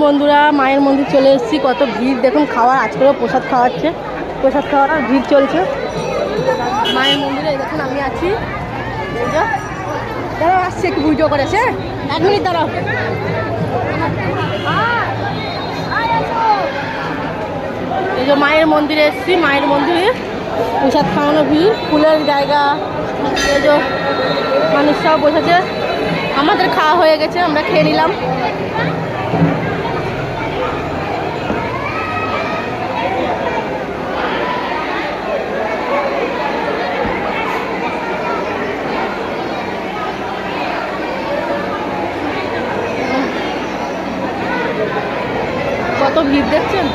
বন্ধুরা, মায়ের মন্দির চলে এসেছি। কত ভিড় দেখুন, খাওয়ার আজকেও প্রসাদ খাওয়াচ্ছে, প্রসাদ খাওয়ার ভিড় চলছে মায়ের মন্দিরে। দেখুন আমি আছি, দাঁড়াও আসছে একটু পুজো করেছে, 1 মিনিট দাঁড়াও। এই যে মায়ের মন্দিরে এসেছি, মায়ের মন্দিরে প্রসাদ খাওয়ানো ভিড়, ফুলের জায়গা, এই যে মানুষ সব বসেছে। আমাদের খাওয়া হয়ে গেছে, আমরা খেয়ে নিলাম। কত ভিড় দেখছেন।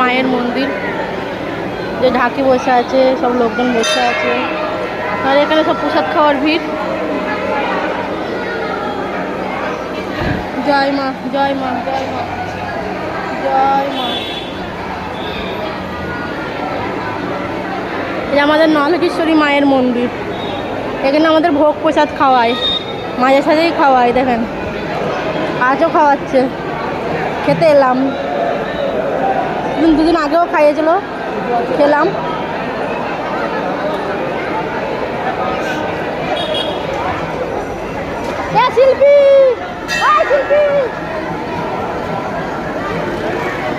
মায়ের মন্দির, যে ঢাকি বসে আছে, সব লোকজন বসে আছে, আর এখানে সব প্রসাদ খাওয়ার ভিড়। জয় মা, জয় মা, জয় মা, জয় মা। এটা আমাদের নলকেশ্বরী মায়ের মন্দির। এখানে আমাদের ভোগ প্রসাদ খাওয়ায়, মাঝে সাঝেই খাওয়ায়। দেখেন আজও খাওয়াচ্ছে, খেতে এলাম। দুদিন আগেও খাইয়েছিল, খেলাম। শিল্পী, শিল্পী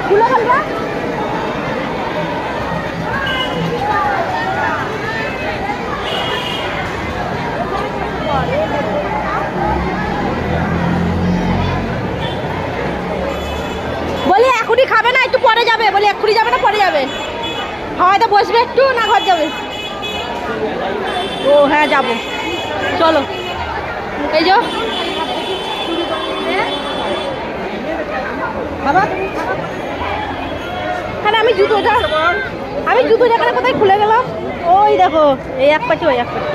খুলে ফেলবা। বলি এখনই খাবে না, একটু পরে যাবে। বলি এক্ষুনি যাবে না পরে যাবে? হয়তো বসবে একটু, না ঘর যাবে? ও হ্যাঁ যাবো, চলো। এই যে হ্যাঁ, আমি জুতো যেখানে কোথায় খুলে গেলাম। ওই দেখো, এই এক পাটি, ওই এক পাটি।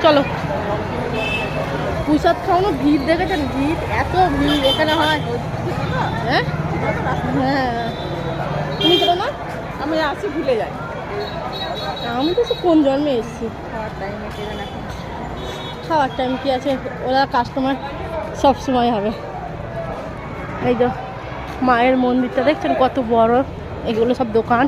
চলো, প্রসাদ খাওয়ানো ভিড় দেখেছেন? ভিড়, এত ভিড় এখানে হয়। হ্যাঁ হ্যাঁ, তুমি চলো না? আমি আসি, ভুলে যাই। আমি তো কোন জন্মে এসেছি। খাওয়ার টাইম কি আছে, ওরা কাস্টমার সব সময় হবে। এই তো মায়ের মন্দিরটা দেখছেন কত বড়, এগুলো সব দোকান।